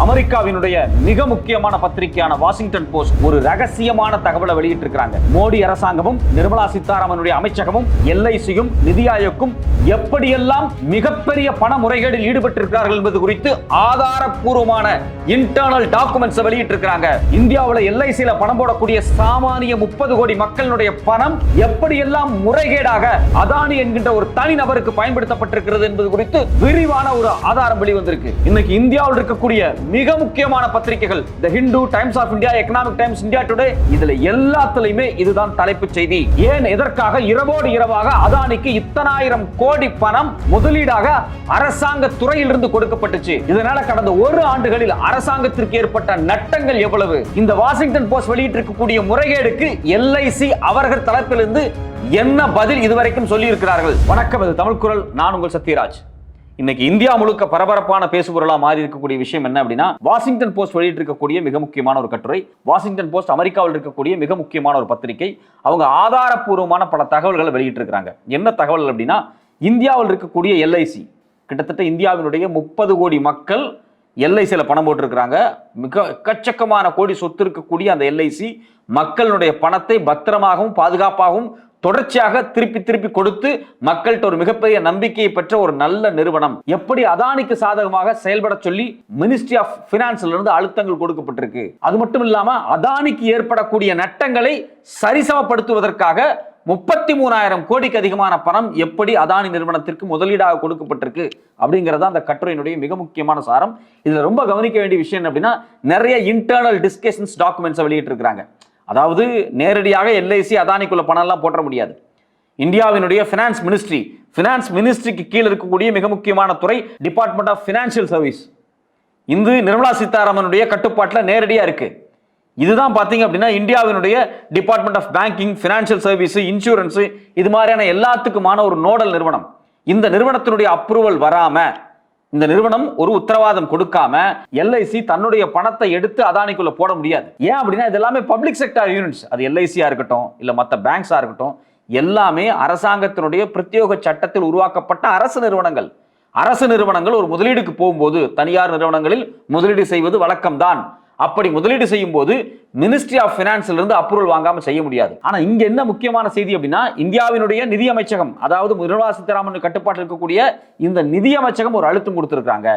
அமெரிக்காவினுடைய மிக முக்கியமான பத்திரிகையான வாஷிங்டன் போஸ்ட் ஒரு ரகசியமான தகவலை வெளியிட்டிருக்கிறாங்க. மோடி அரசாங்கமும் நிர்மலா சீதாராமனுடைய அமைச்சகமும் எல்ஐசியும் நிதி ஆயோக்கும் எப்படியெல்லாம் மிகப்பெரிய பண முறைகேடில் ஈடுபட்டிருக்கிறார்கள் என்பது குறித்து ஆதாரப்பூர்வமான இன்டர்னல் டாக்குமெண்ட்ஸ் வெளியிட்டிருக்கிறாங்க. இந்தியாவில் எல்ஐசியில பணம் போடக்கூடிய சாமானிய 30 கோடி மக்களுடைய பணம் எப்படியெல்லாம் முறைகேடாக அதானி என்கின்ற ஒரு தனி நபருக்கு பயன்படுத்தப்பட்டிருக்கிறது என்பது குறித்து விரிவான ஒரு ஆதாரம் வெளிவந்திருக்கு. இன்னைக்கு இந்தியாவில் இருக்கக்கூடிய மிக முக்கியமான பத்திரிகைகள் the Hindu, times of India, economic times, India today, இதுல எல்லாத்துலயுமே இதுதான் தலைப்புச் செய்தி. ஏன் எதற்காக இரவோடு இரவாக அதானிக்கு இத்தனாயிரம் கோடி பணம் முதலீடாக அரசாங்க துறையிலிருந்து கொடுக்கப்பட்டுச்சு? இதனால கடந்த ஒரு ஆண்டுகளில் அரசாங்கத்திற்கு ஏற்பட்ட நட்டங்கள் எவ்வளவு? இந்த வாஷிங்டன் போஸ்ட் வெளியிட்டிருக்கக்கூடிய முறைகேடுக்கு எல்ஐசி அவர்கள் தரப்பிலிருந்து என்ன பதில் இதுவரைக்கும் சொல்லி இருக்கிறார்கள்? வணக்கம், இது தமிழ் குரல். நான் உங்கள் சத்யராஜ். இன்னைக்கு இந்தியா முழுக்க பரபரப்பான பேசுபொருளா மாறி இருக்கக்கூடிய விஷயம் என்ன அப்படின்னா, வாஷிங்டன் போஸ்ட் வெளியிட்டு இருக்கக்கூடிய மிக முக்கியமான ஒரு கட்டுரை. வாஷிங்டன் போஸ்ட் அமெரிக்காவில் இருக்கக்கூடிய மிக முக்கியமான ஒரு பத்திரிகை. அவங்க ஆதாரப்பூர்வமான பல தகவல்களை வெளியிட்டு இருக்காங்க. என்ன தகவல் அப்படின்னா, இந்தியாவில் இருக்கக்கூடிய எல்ஐசி கிட்டத்தட்ட இந்தியாவினுடைய 30 கோடி மக்கள் எல்ஐசியில பணம் போட்டிருக்கிறாங்க. மிக எக்கச்சக்கமான கோடி சொத்து இருக்கக்கூடிய அந்த எல்ஐசி மக்களுடைய பணத்தை பத்திரமாகவும் பாதுகாப்பாகவும் தொடர்ச்சியாக திருப்பி கொடுத்து மக்கள்கிட்ட ஒரு மிகப்பெரிய நம்பிக்கையை பெற்ற ஒரு நல்ல நிறுவனம். எப்படி அதானிக்கு சாதகமாக செயல்பட சொல்லி மினிஸ்ட்ரி ஆஃப் பினான்ஸ்ல இருந்து அழுத்தங்கள் கொடுக்கப்பட்டிருக்கு. அது மட்டும் இல்லாம அதானிக்கு ஏற்படக்கூடிய நட்டங்களை சரிசமப்படுத்துவதற்காக 33,000 கோடிக்கு அதிகமான பணம் எப்படி அதானி நிறுவனத்திற்கு முதலீடாக கொடுக்கப்பட்டிருக்கு அப்படிங்கறத அந்த கட்டுரையினுடைய மிக முக்கியமான சாரம். இதுல ரொம்ப கவனிக்க வேண்டிய விஷயம் அப்படின்னா, நிறைய இன்டர்னல் டிஸ்கஷன்ஸ் டாக்குமெண்ட்ஸ் வெளியிட்டு இருக்காங்க. அதாவது நேரடியாக எல்ஐசி அதானிக்குள்ள பணம் எல்லாம் போட்ட முடியாது. இந்தியாவினுடைய பினான்ஸ் மினிஸ்ட்ரிக்கு கீழே இருக்கக்கூடிய மிக முக்கியமான துறை டிபார்ட்மெண்ட் ஆஃப் பினான்சியல் சர்வீஸ். இந்த நிர்மலா சீதாராமனுடைய கட்டுப்பாட்டில் நேரடியா இருக்கு. இதுதான் பாத்தீங்க அப்படின்னா இந்தியாவினுடைய department of banking, financial service, insurance, இது மாதிரியான எல்லாத்துக்குமான ஒரு நோடல் நிறுவனம். இந்த நிறுவனத்தினுடைய அப்ரூவல் வராம, இந்த நிறுவனம் ஒரு உத்தரவாதம் கொடுக்காம எல்ஐசி தன்னுடைய பணத்தை எடுத்து அதானிக்குள்ள போட முடியாது. ஏன் அப்படின்னா இது எல்லாமே பப்ளிக் செக்டார் யூனிட்ஸ். அது எல்ஐசியா இருக்கட்டும், இல்ல மற்ற பேங்க்ஸா இருக்கட்டும், எல்லாமே அரசாங்கத்தினுடைய பிரத்யேக சட்டத்தில் உருவாக்கப்பட்ட அரசு நிறுவனங்கள். அரசு நிறுவனங்கள் ஒரு முதலீடுக்கு போகும்போது தனியார் நிறுவனங்களில் முதலீடு செய்வது வழக்கம்தான். அப்படி முதலீடு செய்யும் போது மினிஸ்ட்ரி ஆஃப் பினான்ஸ்ல இருந்து அப்ரூவல் வாங்காம செய்ய முடியாது. ஆனா இங்க என்ன முக்கியமான செய்தி அப்படின்னா, இந்தியாவினுடைய நிதி அமைச்சகம், அதாவது நிர்மலா சீதாராமன் கட்டுப்பாட்டில் இருக்கக்கூடிய இந்த நிதி அமைச்சகம் ஒரு அழுத்தம் கொடுத்திருக்காங்க.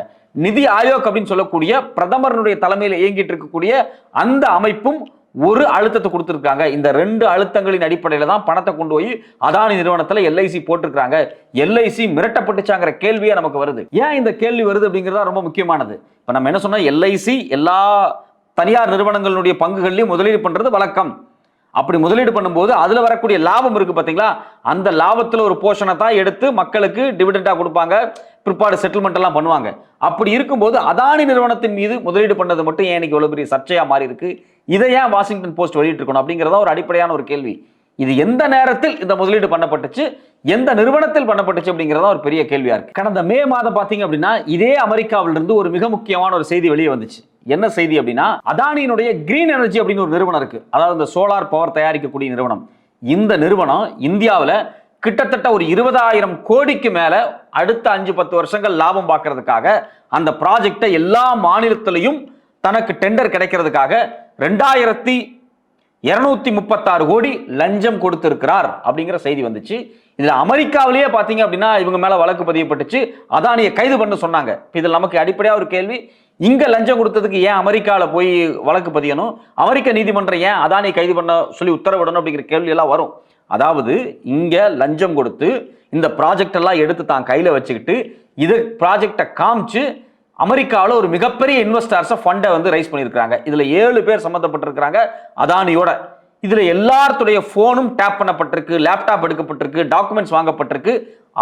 நிதி ஆயோக் அப்படின்னு சொல்லக்கூடிய பிரதமருடைய தலைமையில் இயங்கிட்டு இருக்கக்கூடிய அந்த அமைப்பும் ஒரு அழுத்தத்தை கொடுத்திருக்காங்க. இந்த 2 அழுத்தங்களின் அடிப்படையில தான் பணத்தை கொண்டு போய் அதானி நிறுவனத்துல எல்ஐசி போட்டிருக்காங்க. எல்ஐசி மிரட்டப்பட்டுச்சாங்கிற கேள்வியே நமக்கு வருது. ஏன் இந்த கேள்வி வருது அப்படிங்கிறதா ரொம்ப முக்கியமானது. இப்ப நம்ம என்ன சொன்னா, எல்ஐசி எல்லா தனியார் நிறுவனங்களுடைய பங்குகள்லையும் முதலீடு பண்றது வழக்கம். அப்படி முதலீடு பண்ணும்போது அதுல வரக்கூடிய லாபம் இருக்கு பாத்தீங்களா, அந்த லாபத்துல ஒரு போர்ஷனை தான் எடுத்து மக்களுக்கு டிவிடெண்டா கொடுப்பாங்க, பிற்பாடு செட்டில்மெண்ட் எல்லாம் பண்ணுவாங்க. அப்படி இருக்கும்போது அதானி நிறுவனத்தின் மீது முதலீடு பண்ணது மட்டும் ஏன் இன்னைக்கு எவ்வளவு பெரிய சர்ச்சையா மாறி இருக்கு? இதை ஏன் வாஷிங்டன் போஸ்ட் வெளியிட்டு இருக்கணும் அப்படிங்கிறதா ஒரு அடிப்படையான ஒரு கேள்வி. இது எந்த நேரத்தில் இந்த முதலீடு பண்ணப்பட்டுச்சு, எந்த நிறுவனத்தில் பண்ணப்பட்டுச்சு அப்படிங்கிறதா ஒரு பெரிய கேள்வியா இருக்கு. கடந்த மே மாதம் பாத்தீங்க அப்படின்னா, இதே அமெரிக்காவில இருந்து ஒரு மிக முக்கியமான ஒரு செய்தி வெளியே வந்துச்சு. என்ன செய்தி அப்படின்னா, அதானியினுடைய கிரீன் எனர்ஜி அப்படின்னு ஒரு நிறுவனம் இருக்கு. அதாவது இந்த சோலார் பவர் தயாரிக்கக்கூடிய நிறுவனம். இந்த நிறுவனம் இந்தியாவில் கிட்டத்தட்ட ஒரு 20,000 கோடிக்கு மேல அடுத்த 5-10 வருஷங்கள் லாபம் பார்க்கறதுக்காக அந்த ப்ராஜெக்டை எல்லா மாநிலத்திலையும் தனக்கு டெண்டர் கிடைக்கிறதுக்காக 2,236 கோடி லஞ்சம் கொடுத்திருக்கிறார் அப்படிங்கிற செய்தி வந்துச்சு. இதுல அமெரிக்காவிலேயே பாத்தீங்க அப்படின்னா இவங்க மேல வழக்கு பதியப்பட்டுச்சு. அதானியை கைது பண்ண சொன்னாங்க. இதுல நமக்கு அடிப்படையா ஒரு கேள்வி, இங்க லஞ்சம் கொடுத்ததுக்கு ஏன் அமெரிக்கால போய் வழக்கு பதியணும்? அமெரிக்க நீதிமன்றம் ஏன் அதானியை கைது பண்ண சொல்லி உத்தரவிடணும் அப்படிங்கிற கேள்வி எல்லாம் வரும். அதாவது இங்க லஞ்சம் கொடுத்து இந்த ப்ராஜெக்ட் எல்லாம் எடுத்து தான் கையில வச்சுக்கிட்டு இது ப்ராஜெக்டை காமிச்சு அமெரிக்காவில் ஒரு மிகப்பெரிய இன்வெஸ்டர்ஸ் ஃபண்டை வந்து ரைஸ் பண்ணியிருக்காங்க. இதுல 7 பேர் சம்பந்தப்பட்டிருக்கிறாங்க அதானியோட. இதுல எல்லாத்துடைய போனும் டேப் பண்ணப்பட்டிருக்கு, லேப்டாப் எடுக்கப்பட்டிருக்கு, டாக்குமெண்ட்ஸ் வாங்கப்பட்டிருக்கு.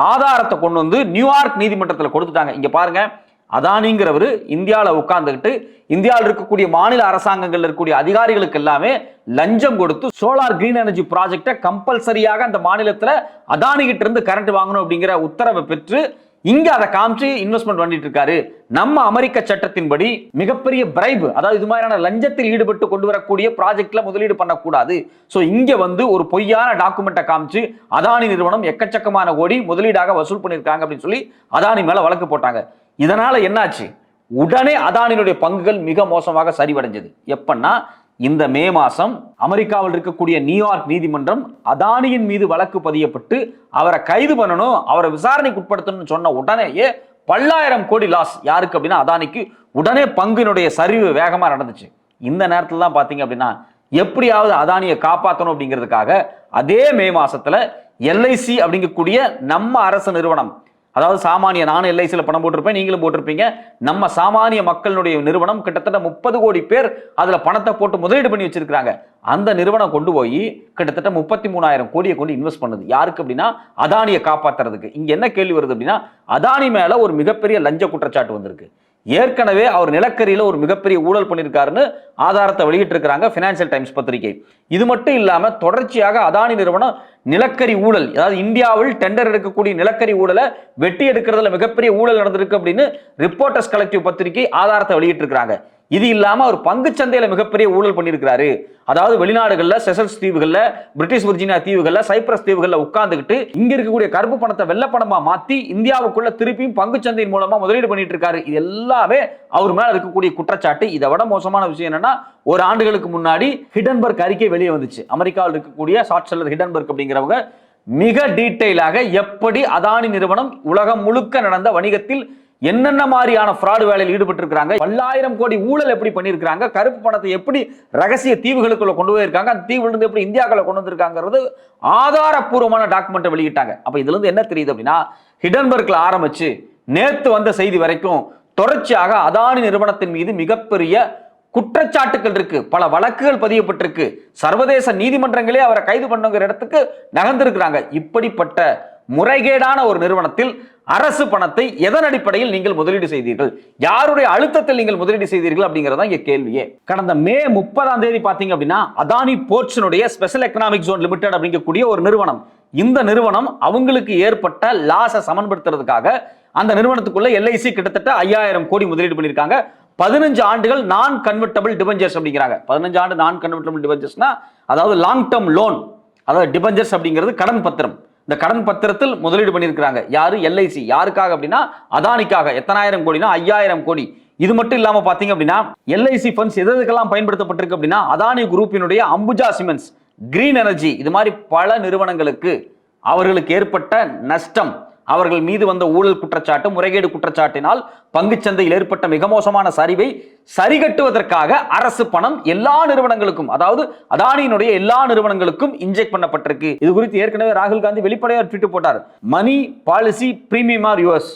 ஆதாரத்தை கொண்டு வந்து நியூயார்க் நீதிமன்றத்தில் கொடுத்துட்டாங்க. இங்க பாருங்க, அதானிங்கிறவர் இந்தியாவில் உட்கார்ந்துக்கிட்டு இந்தியாவில் இருக்கக்கூடிய மாநில அரசாங்கங்கள் இருக்கக்கூடிய அதிகாரிகளுக்கு எல்லாமே லஞ்சம் கொடுத்து சோலார் கிரீன் எனர்ஜி ப்ராஜெக்டை கம்பல்சரியாக அந்த மாநிலத்தில் அதானி கிட்ட இருந்து கரண்ட் வாங்கணும் அப்படிங்கிற உத்தரவை பெற்று இங்க அதை காமிச்சு இன்வெஸ்ட்மெண்ட் பண்ணிட்டு இருக்காரு. நம்ம அமெரிக்க சட்டத்தின்படி மிகப்பெரிய பிரைப், அதாவது இது மாதிரியான லஞ்சத்தில் ஈடுபட்டு கொண்டு வரக்கூடிய ப்ராஜெக்ட்ல முதலீடு பண்ணக்கூடாது. சோ இங்க வந்து ஒரு பொய்யான டாக்குமெண்ட்டை காமிச்சு அதானி நிறுவனம் எக்கச்சக்கமான கோடி முதலீடாக வசூல் பண்ணியிருக்காங்க அப்படின்னு சொல்லி அதானி மேல வழக்கு போட்டாங்க. இதனால என்னாச்சு? உடனே அதானியினுடைய பங்குகள் மிக மோசமாக சரிவடைஞ்சது. எப்பன்னா இந்த மே மாசம் அமெரிக்காவில் இருக்கக்கூடிய நியூயார்க் நீதிமன்றம் அதானியின் மீது வழக்கு பதியப்பட்டு அவரை கைது பண்ணணும், அவரை விசாரணைக்கு உட்படுத்தணும்னு சொன்ன உடனேயே பல்லாயிரம் கோடி லாஸ். யாருக்கு அப்படின்னா அதானிக்கு. உடனே பங்கினுடைய சரிவு வேகமா நடந்துச்சு. இந்த நேரத்தில் தான் பாத்தீங்க அப்படின்னா எப்படியாவது அதானியை காப்பாற்றணும் அப்படிங்கிறதுக்காக அதே மே மாசத்துல எல்ஐசி அப்படிங்கக்கூடிய நம்ம அரசு நிறுவனம், அதாவது சாமானிய, நானும் எல்ஐசியில் பணம் போட்டிருப்பேன், நீங்களும் போட்டிருப்பீங்க, நம்ம சாமானிய மக்களுடைய நிறுவனம் கிட்டத்தட்ட 30 கோடி பேர் அதுல பணத்தை போட்டு முதலீடு பண்ணி வச்சிருக்காங்க. அந்த நிறுவனம் கொண்டு போய் கிட்டத்தட்ட 33,000 கோடியை கொண்டு இன்வெஸ்ட் பண்ணுது. யாருக்கு அப்படின்னா அதானியை காப்பாத்துறதுக்கு. இங்க என்ன கேள்வி வருது அப்படின்னா அதானி மேல ஒரு மிகப்பெரிய லஞ்ச குற்றச்சாட்டு வந்திருக்கு. ஏற்கனவே அவர் நிலக்கரியில ஒரு மிகப்பெரிய ஊழல் பண்ணியிருக்காருன்னு ஆதாரத்தை வெளியிட்டு இருக்கிறாங்க பினான்சியல் டைம்ஸ் பத்திரிகை. இது மட்டும் இல்லாம தொடர்ச்சியாக அதானி நிறுவனம் நிலக்கரி ஊழல், அதாவது இந்தியாவில் டெண்டர் எடுக்கக்கூடிய நிலக்கரி ஊழலை வெட்டி எடுக்கிறதுல மிகப்பெரிய ஊழல் நடந்திருக்கு அப்படின்னு ரிப்போர்ட்டர்ஸ் கலெக்டிவ் பத்திரிகை ஆதாரத்தை வெளியிட்டு இருக்காங்க. இது இல்லாம அவர் பங்கு சந்தையில மிகப்பெரிய ஊழல் பண்ணியிருக்கிறாரு. அதாவது வெளிநாடுகள்ல, செசல்ஸ் தீவுகள்ல, பிரிட்டிஷ் விர்ஜினியா தீவுகள்ல, சைப்ரஸ் தீவுகள்ல உட்கார்ந்துகிட்டு இங்க இருக்கக்கூடிய கருப்பு பணத்தை வெள்ளை பணமா மாத்தி இந்தியாவுக்குள்ள திருப்பியும் பங்கு சந்தையின் மூலமா முதலீடு பண்ணிட்டு இருக்காரு. இது எல்லாமே அவர் மேல இருக்கக்கூடிய குற்றச்சாட்டு. இதை விட மோசமான விஷயம் என்னன்னா, ஒரு ஆண்டுகளுக்கு முன்னாடி ஹிடன்பர்க் அறிக்கை வெளியே வந்துச்சு. அமெரிக்காவில் இருக்கக்கூடிய ஷார்ட் செல்லர் ஹிடன்பர்க் அப்படிங்கிறவங்க மிக டீட்டெயிலாக எப்படி அதானி நிறுவனம் உலகம் முழுக்க நடந்த வணிகத்தில் என்னென்ன மாதிரியான ஃப்ராட் வேலையில் ஈடுபட்டு இருக்காங்க, பல்லாயிரம் கோடி ஊழல் எப்படி பண்ணியிருக்காங்க, கருப்பு பணத்தை எப்படி ரகசிய தீவுகளுக்குள்ள கொண்டு போயிருக்காங்க, அந்த தீவுல இருந்து எப்படி இந்தியாவுக்குள்ள கொண்டு வந்திருக்காங்கிறது ஆதாரப்பூர்வமான டாக்குமெண்ட் வெளியிட்டாங்க. அப்ப இதுல இருந்து என்ன தெரியுது அப்படின்னா, ஹிடன்பர்க்ல ஆரம்பிச்சு நேத்து வந்த செய்தி வரைக்கும் தொடர்ச்சியாக அதானி நிறுவனத்தின் மீது மிகப்பெரிய குற்றச்சாட்டுகள் இருக்கு, பல வழக்குகள் பதியப்பட்டிருக்கு, சர்வதேச நீதிமன்றங்களே அவரை கைது பண்ணுங்கிற இடத்துக்கு நகர்ந்திருக்கிறாங்க. இப்படிப்பட்ட முறைகேடான ஒரு நிறுவனத்தில் அரசு பணத்தை எதன் அடிப்படையில் நீங்கள் முதலீடு செய்தீர்கள், யாருடைய அழுத்தத்தில் நீங்கள் முதலீடு செய்தீர்கள் அப்படிங்கறத இங்க கேள்வியே. கடந்த மே 30ஆம் தேதி பாத்தீங்க அப்படின்னா அதானி போர்ட்ஸ்னுடைய ஸ்பெஷல் எக்கனாமிக் ஜோன் லிமிடெட் அப்படிங்கக்கூடிய ஒரு நிறுவனம், இந்த நிறுவனம் அவங்களுக்கு ஏற்பட்ட லாஸை சமன்படுத்துறதுக்காக அந்த நிறுவனத்துக்குள்ள எல்ஐசி கிட்டத்தட்ட 5000 கோடி முதலீடு பண்ணியிருக்காங்க. 15 ஆண்டுகள் நான் கன்வெர்ட்டபிள் டிபெஞ்சர்ஸ் அப்படிங்கிறாங்க. 15 ஆண்டு நான் கன்வெர்ட்டபிள் டிபெஞ்சர்ஸ்னா அதாவது லாங் டேர்ம் லோன், அதாவது டிபெஞ்சர்ஸ் அப்படிங்கிறது கடன் பத்திரம். இந்த கடன் பத்திரத்தில் முதலீடு பண்ணியிருக்காங்க. யாரு? எல்ஐசி. யாருக்காக அப்படின்னா அதானிக்காக. எத்தனாயிரம் கோடினா 5000 கோடி. இது மட்டும் இல்லாம பாத்தீங்க அப்படின்னா எல்ஐசி ஃபண்ட்ஸ் எதுக்கெல்லாம் பயன்படுத்தப்பட்டிருக்கு அப்படின்னா அதானி குரூப்பினுடைய அம்புஜா சிமெண்ட்ஸ், கிரீன் எனர்ஜி, இது மாதிரி பல நிறுவனங்களுக்கு அவர்களுக்கு ஏற்பட்ட நஷ்டம், அவர்கள் மீது வந்த ஊழல் குற்றச்சாட்டு, முறைகேடு குற்றச்சாட்டினால் பங்குச்சந்தையில் ஏற்பட்ட மிக மோசமான சரிவை சரிகட்டுவதற்காக அரசு பணம் எல்லா நிறுவனங்களுக்கும், அதாவது அதானியினுடைய எல்லா நிறுவனங்களுக்கும் இன்ஜெக்ட் பண்ணப்பட்டிருக்கு. இது குறித்து ஏற்கனவே ராகுல் காந்தி வெளிப்படையாக ட்வீட் போட்டார். Money policy premium are yours,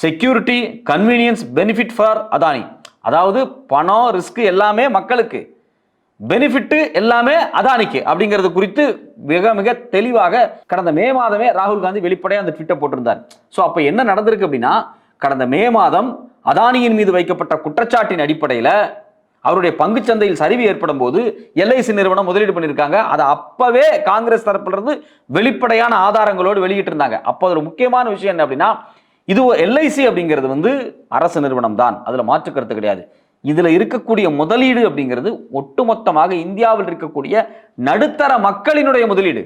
security convenience benefit for Adani. அதாவது பணம், ரிஸ்க் எல்லாமே மக்களுக்கு, பெனிஃபிட் எல்லாமே அதானிக்கு அப்படிங்கிறது குறித்து மிக மிக தெளிவாக கடந்த மே மாதமே ராகுல் காந்தி வெளிப்படையாக அந்த ட்வீட்டை போட்டிருந்தார். ஸோ அப்போ என்ன நடந்திருக்கு அப்படின்னா, கடந்த மே மாதம் அதானியின் மீது வைக்கப்பட்ட குற்றச்சாட்டின் அடிப்படையில் அவருடைய பங்குச்சந்தையில் சரிவு ஏற்படும் போது எல்ஐசி நிறுவனம் முதலீடு பண்ணியிருக்காங்க. அதை அப்பவே காங்கிரஸ் தரப்பிலிருந்து வெளிப்படையான ஆதாரங்களோடு வெளியிட்டு இருந்தாங்க. அப்போ ஒரு முக்கியமான விஷயம் என்ன அப்படின்னா, இது எல்ஐசி அப்படிங்கிறது அரசு நிறுவனம் தான், அதுல மாற்று கருத்து கிடையாது. இதுல இருக்கக்கூடிய முதலீடு அப்படிங்கிறது ஒட்டுமொத்தமாக இந்தியாவில் இருக்கக்கூடிய நடுத்தர மக்களினுடைய முதலீடு.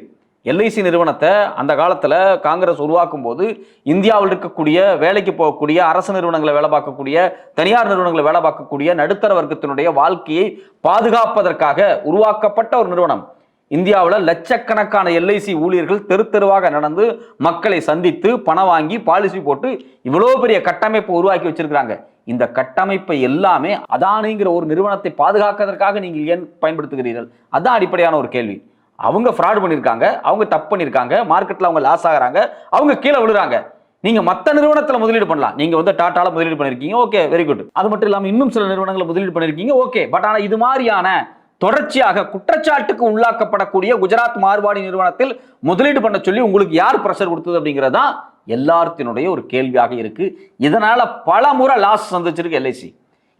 எல்ஐசி நிறுவனத்தை அந்த காலத்துல காங்கிரஸ் உருவாக்கும் போது இந்தியாவில் இருக்கக்கூடிய வேலைக்கு போகக்கூடிய அரசு நிறுவனங்களை வேலை பார்க்கக்கூடிய, தனியார் நிறுவனங்களை வேலை பார்க்கக்கூடிய நடுத்தர வர்க்கத்தினுடைய வாழ்க்கையை பாதுகாப்பதற்காக உருவாக்கப்பட்ட ஒரு நிறுவனம். இந்தியாவில் லட்சக்கணக்கான எல்ஐசி ஊழியர்கள் தெரு தெருவாக நடந்து மக்களை சந்தித்து பணம் வாங்கி பாலிசி போட்டு இவ்வளவு பெரிய கட்டமைப்பை உருவாக்கி வச்சிருக்காங்க. இந்த கட்டமைப்பை எல்லாமே அதானிங்கிற ஒரு நிறுவனத்தை பாதுகாக்கிறதுக்காக நீங்கள் ஏன் பயன்படுத்துகிறீர்கள்? அதான் அடிப்படையான ஒரு கேள்வி. அவங்க ஃப்ராட் பண்ணியிருக்காங்க, அவங்க தப்பு பண்ணியிருக்காங்க, மார்க்கெட்ல அவங்க லாஸ் ஆகிறாங்க, அவங்க கீழே விழுறாங்க. நீங்க மற்ற நிறுவனத்தில் முதலீடு பண்ணலாம். நீங்க டாட்டால முதலீடு பண்ணிருக்கீங்க, ஓகே, வெரி குட். அது மட்டும் இல்லாமல் இன்னும் சில நிறுவனங்களை முதலீடு பண்ணிருக்கீங்க, ஓகே. பட் ஆனால் இது மாதிரியான தொடர்ச்சியாக குற்றச்சாட்டுக்கு உள்ளாக்கப்படக்கூடிய குஜராத் மார்வாடி நிறுவனத்தில் முதலீடு பண்ண சொல்லி உங்களுக்கு யார் பிரஷர் கொடுத்தது அப்படிங்கிறதா எல்லாத்தினுடைய ஒரு கேள்வியாக இருக்கு. இதனால பல முறை லாஸ் சந்திச்சிருக்கு எல்ஐசி.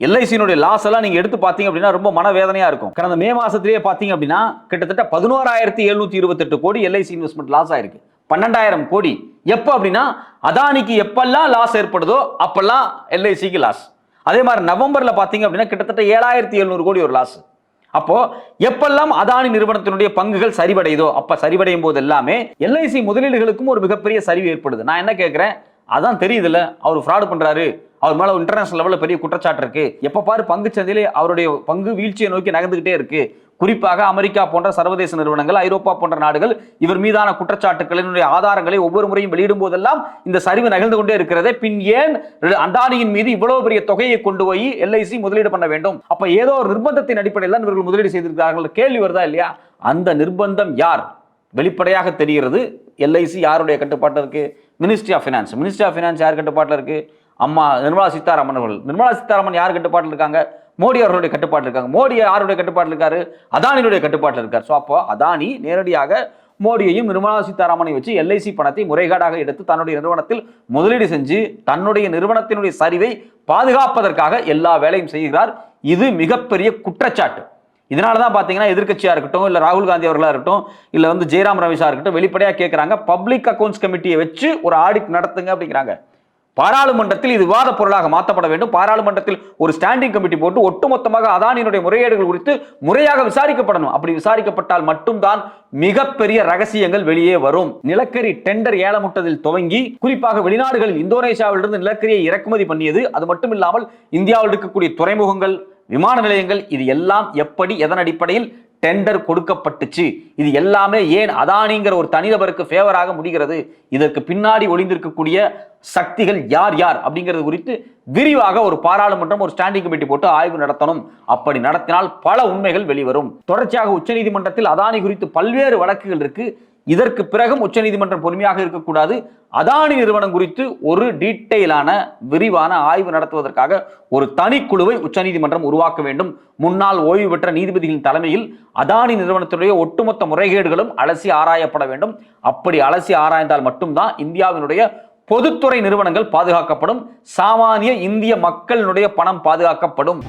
எல்ஐசியினுடைய லாஸ் எல்லாம் நீங்க எடுத்து பாத்தீங்க அப்படின்னா ரொம்ப மனவேதனையா இருக்கும். கடந்த மே மாசத்திலேயே பாத்தீங்க அப்படின்னா கிட்டத்தட்ட 11,728 கோடி எல்ஐசி இன்வெஸ்ட்மெண்ட் லாஸ் ஆயிருக்கு. 12,000 கோடி எப்ப அப்படின்னா அதானிக்கு எப்பெல்லாம் லாஸ் ஏற்படுதோ அப்பெல்லாம் எல்ஐசிக்கு லாஸ். அதே மாதிரி நவம்பர்ல பாத்தீங்க அப்படின்னா கிட்டத்தட்ட 7,700 கோடி ஒரு லாஸ். அப்போ எப்பெல்லாம் அதானி நிறுவனத்தினுடைய பங்குகள் சரிவடையுதோ அப்ப சரிவடையும் போது எல்லாமே எல்ஐசி முதலீடுகளுக்கும் ஒரு மிகப்பெரிய சரிவு ஏற்படுது. நான் என்ன கேட்கிறேன், அதான் தெரியுதுல்ல அவர் ஃப்ராட் பண்றாரு, அவர் மேல இன்டர்நேஷனல் லெவலில் பெரிய குற்றச்சாட்டு இருக்கு. எப்ப பாரு பங்கு சந்தையிலே அவருடைய பங்கு வீழ்ச்சியை நோக்கி நகர்ந்துகிட்டே இருக்கு. குறிப்பாக அமெரிக்கா போன்ற சர்வதேச நிறுவனங்கள், ஐரோப்பா போன்ற நாடுகள் இவர் மீதான குற்றச்சாட்டுகளினுடைய ஆதாரங்களை ஒவ்வொரு முறையும் வெளியிடும் போதெல்லாம் இந்த சரிவு நகர்ந்து கொண்டே இருக்கிறதே. பின் ஏன் அதானியின் மீது இவ்வளவு பெரிய தொகையை கொண்டு போய் எல்ஐசி முதலீடு பண்ண வேண்டும்? அப்ப ஏதோ ஒரு நிர்பந்தத்தின் அடிப்படையில் தான் இவர்கள் முதலீடு செய்திருக்கிறார்கள். கேள்வி வருதா இல்லையா? அந்த நிர்பந்தம் யார்? வெளிப்படையாக தெரிகிறது. எல்ஐசி யாருடைய கட்டுப்பாட்டில் இருக்கு? Ministry of finance. Ministry of finance யார் கட்டுப்பாட்டில் இருக்கு? அம்மா நிர்மலா சீதாராமன் அவர்கள். நிர்மலா சீதாராமன் யார் கட்டுப்பாட்டில் இருக்காங்க? மோடி அவர்களுடைய கட்டுப்பாட்டில் இருக்காங்க. மோடி யாருடைய கட்டுப்பாட்டில் இருக்காரு? அதானியுடைய கட்டுப்பாட்டில் இருக்கார். ஸோ அப்போ அதானி நேரடியாக மோடியையும் நிர்மலா சீதாராமனை வச்சு எல்ஐசி பணத்தை முறைகேடாக எடுத்து தன்னுடைய நிறுவனத்தில் முதலீடு செஞ்சு தன்னுடைய நிறுவனத்தினுடைய சரிவை பாதுகாப்பதற்காக எல்லா வேலையும் செய்கிறார். இது மிகப்பெரிய குற்றச்சாட்டு. இதனாலதான் பாத்தீங்கன்னா எதிர்க்கட்சியா இருக்கட்டும், இல்ல ராகுல் காந்தி அவர்களா இருக்கட்டும், இல்ல ஜெயராம் ரமேஷா இருக்கட்டும், வெளிப்படையா கேட்கிறாங்க, பப்ளிக் அக்கௌண்ட்ஸ் கமிட்டியை வச்சு ஒரு ஆடிட் நடத்துங்க அப்படிங்கிறாங்க. பாராளுமன்றத்தில் இது விவாத பொருளாக மாற்றப்பட வேண்டும். பாராளுமன்றத்தில் ஒரு ஸ்டாண்டிங் கமிட்டி போட்டு ஒட்டுமொத்தமாக அதானியினுடைய முறைகேடுகள் குறித்து முறையாக விசாரிக்கப்படணும். அப்படி விசாரிக்கப்பட்டால் மட்டும்தான் மிகப்பெரிய ரகசியங்கள் வெளியே வரும். நிலக்கரி டெண்டர் ஏலமுட்டதில் துவங்கி குறிப்பாக வெளிநாடுகளில் இந்தோனேஷியாவிலிருந்து நிலக்கரியை இறக்குமதி பண்ணியது, அது மட்டும் இல்லாமல் இந்தியாவில் இருக்கக்கூடிய துறைமுகங்கள், விமான நிலையங்கள், இது எல்லாம் எப்படி, எதன் அடிப்படையில் டெண்டர் கொடுக்கப்பட்டுச்சு, இது எல்லாமே ஏன் அதானிங்கிற ஒரு தனிநபருக்கு ஃபேவராக முடிகிறது, இதற்கு பின்னாடி ஒளிந்திருக்கக்கூடிய சக்திகள் யார் யார் அப்படிங்கிறது குறித்து விரிவாக ஒரு பாராளுமன்றம், ஒரு ஸ்டாண்டிங் கமிட்டி போட்டு ஆய்வு நடத்தணும். அப்படி நடத்தினால் பல உண்மைகள் வெளிவரும். தொடர்ச்சியாக உச்சநீதிமன்றத்தில் அதானி குறித்து பல்வேறு வழக்குகள் இருக்கு. இதற்கு பிறகும் உச்சநீதிமன்றம் பொறுமையாக இருக்கக்கூடாது. அதானி நிறுவனம் குறித்து ஒரு டீட்டெயிலான விரிவான ஆய்வு நடத்துவதற்காக ஒரு தனிக்குழுவை உச்சநீதிமன்றம் உருவாக்க வேண்டும். முன்னாள் ஓய்வு பெற்ற நீதிபதிகளின் தலைமையில் அதானி நிறுவனத்துடைய ஒட்டுமொத்த முறைகேடுகளும் அலசி ஆராயப்பட வேண்டும். அப்படி அலசி ஆராய்ந்தால் மட்டும்தான் இந்தியாவினுடைய பொதுத்துறை நிறுவனங்கள் பாதுகாக்கப்படும், சாமானிய இந்திய மக்களினுடைய பணம் பாதுகாக்கப்படும்.